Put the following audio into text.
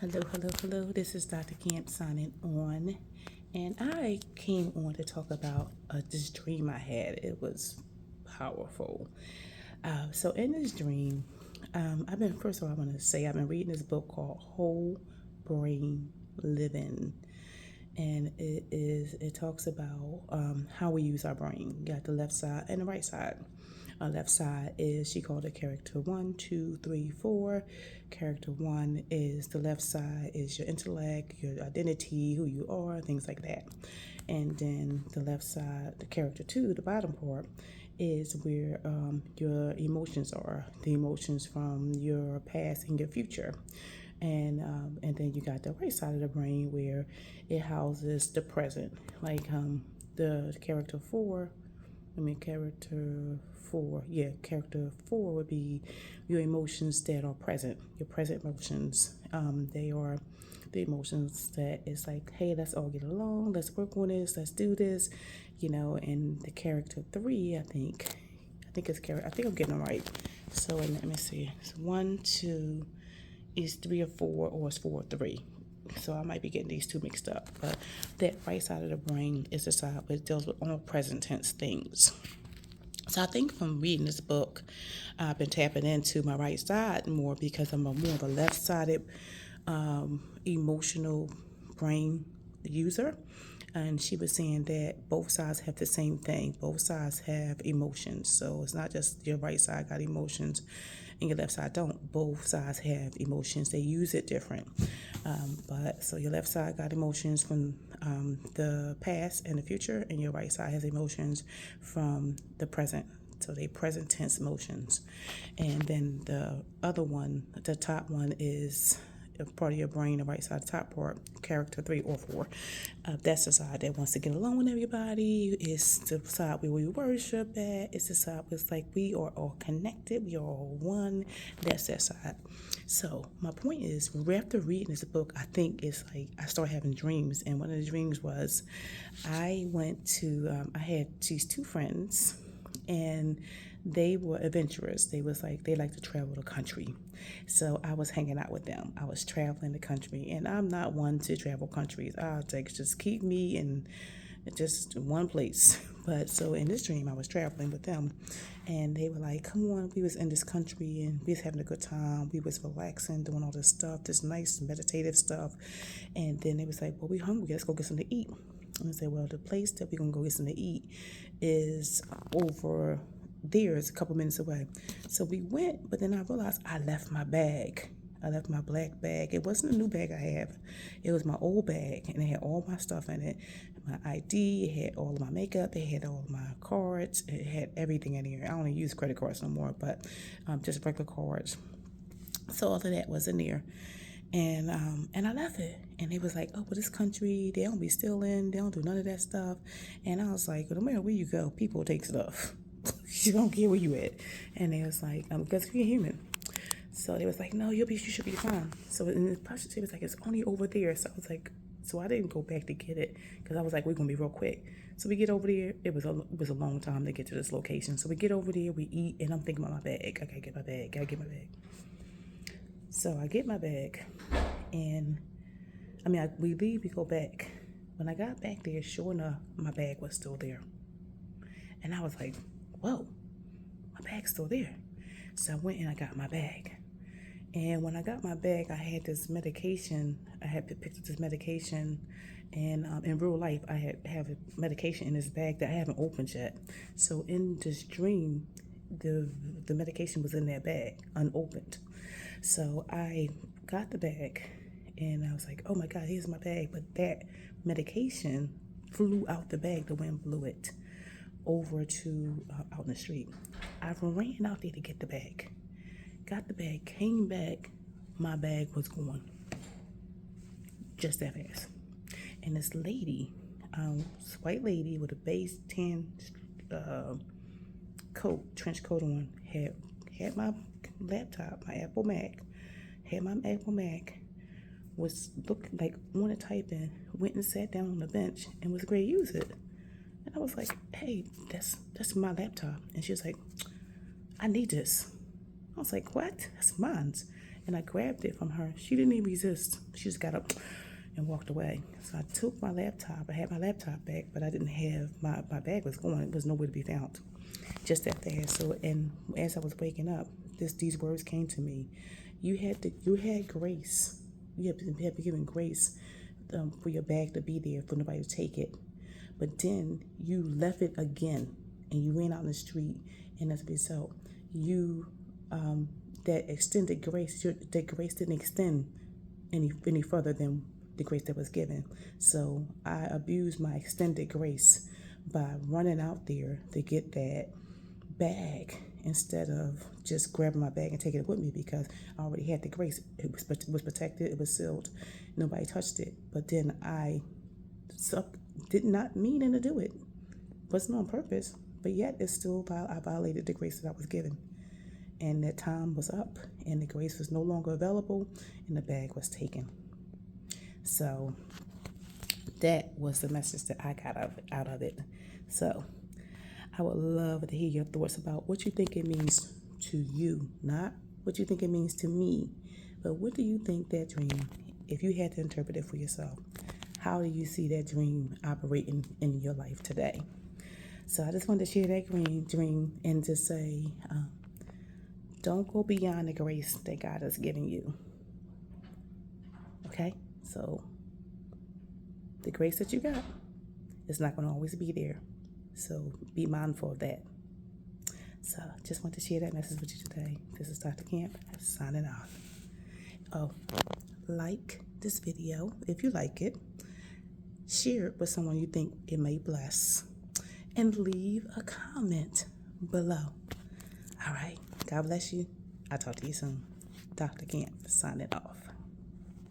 Hello, hello, hello. This is Dr. Camp signing on. And I came on to talk about this dream I had. It was powerful. So, in this dream, first of all, I want to say I've been reading this book called Whole Brain Living. And it talks about how we use our brain. You got the left side and the right side. Left side is, she called it character 1, 2, 3, 4. Character 1 is the left side is your intellect, your identity, who you are, things like that. And then the left side, the character 2, the bottom part, is where your emotions are, the emotions from your past and your future. And then you got the right side of the brain where it houses the present, like the character 4. Character four would be your emotions that are present, your present emotions. They are the emotions that is like, hey, let's all get along, let's work on this, let's do this, And the character 3, I think I'm getting it right. So let me see. It's 1, 2, is 3 or 4, or it's 4 or 3. So I might be getting these two mixed up. But that right side of the brain is the side where it deals with all present tense things. So I think from reading this book, I've been tapping into my right side more because I'm more of a left-sided emotional brain user. And she was saying that both sides have the same thing. Both sides have emotions. So it's not just your right side got emotions and your left side don't. Both sides have emotions. They use it different. But so your left side got emotions from the past and the future, and your right side has emotions from the present. So they present tense emotions. And then the other one, the top one, is a part of your brain, the right side, the top part, character 3 or 4. That's the side that wants to get along with everybody. It's the side where we worship at. It's the side where it's like we are all connected. We are all one. That's that side. So my point is, after reading this book, I think it's like I started having dreams. And one of the dreams was I had these two friends, and they were adventurous. They like to travel the country. So I was hanging out with them. I was traveling the country, and I'm not one to travel countries. I'll just keep me in just one place. But so in this dream, I was traveling with them, and they were like, come on, we was in this country, and we was having a good time. We was relaxing, doing all this stuff, this nice meditative stuff. And then they was like, well, we hungry. Let's go get something to eat. And I said, well, the place that we're going to go get something to eat is over there. It's a couple minutes away. So we went, but then I realized I left my bag. I left my black bag. It wasn't a new bag I have. It was my old bag, and it had all my stuff in it. My ID, it had all of my makeup, it had all of my cards, it had everything in here. I don't use credit cards no more, but just regular cards. So all of that was in there. And I left it. And they was like, oh, well, this country, they don't be stealing, they don't do none of that stuff. And I was like, well, no matter where you go, people take stuff. You don't care where you at. And they was like, because we're human. So they was like, no, you should be fine. So in the process, it was like, it's only over there. So I was like, so I didn't go back to get it because I was like, we're gonna be real quick. So we get over there. It was a long time to get to this location. So we get over there, we eat, and I'm thinking about my bag. I gotta get my bag. So I get my bag, and we leave, we go back. When I got back there, sure enough, my bag was still there. And I was like, whoa, my bag's still there. So I went and I got my bag. And when I got my bag, I had this medication. I had picked up this medication. And in real life, I have a medication in this bag that I haven't opened yet. So in this dream, the medication was in that bag, unopened. So I got the bag, and I was like, oh my God, here's my bag. But that medication flew out the bag. The wind blew it over to out in the street. I ran out there to get the bag. Got the bag, came back, my bag was gone. Just that fast. And this lady, this white lady with a base tan trench coat on, had my laptop, my Apple Mac, was looking like wanna type in, went and sat down on the bench and was ready to use it. And I was like, hey, that's my laptop. And she was like, I need this. I was like, what? That's mine. and I grabbed it from her. She didn't even resist. She just got up and walked away. So I took my laptop. I had my laptop back, but I didn't have my bag was gone. It was nowhere to be found. Just that fast. So, and as I was waking up, these words came to me. You had grace. You had been given grace for your bag to be there, for nobody to take it. But then you left it again, and you ran out in the street, and as a result, you that extended grace, that grace didn't extend any further than the grace that was given. So I abused my extended grace by running out there to get that bag instead of just grabbing my bag and taking it with me, because I already had the grace. It was protected, it was sealed, nobody touched it. But then I did not mean to do it. Wasn't on purpose, but yet it's still I violated the grace that I was given. And that time was up, and the grace was no longer available, and the bag was taken. So that was the message that I got out of it. So I would love to hear your thoughts about what you think it means to you, not what you think it means to me, but what do you think that dream, if you had to interpret it for yourself, how do you see that dream operating in your life today? So I just wanted to share that dream and just say, don't go beyond the grace that God has given you. Okay? So the grace that you got is not going to always be there. So be mindful of that. So just want to share that message with you today. This is Dr. Camp signing off. Oh, like this video if you like it. Share it with someone you think it may bless. And leave a comment below. All right. God bless you. I'll talk to you soon. Dr. Camp signing off.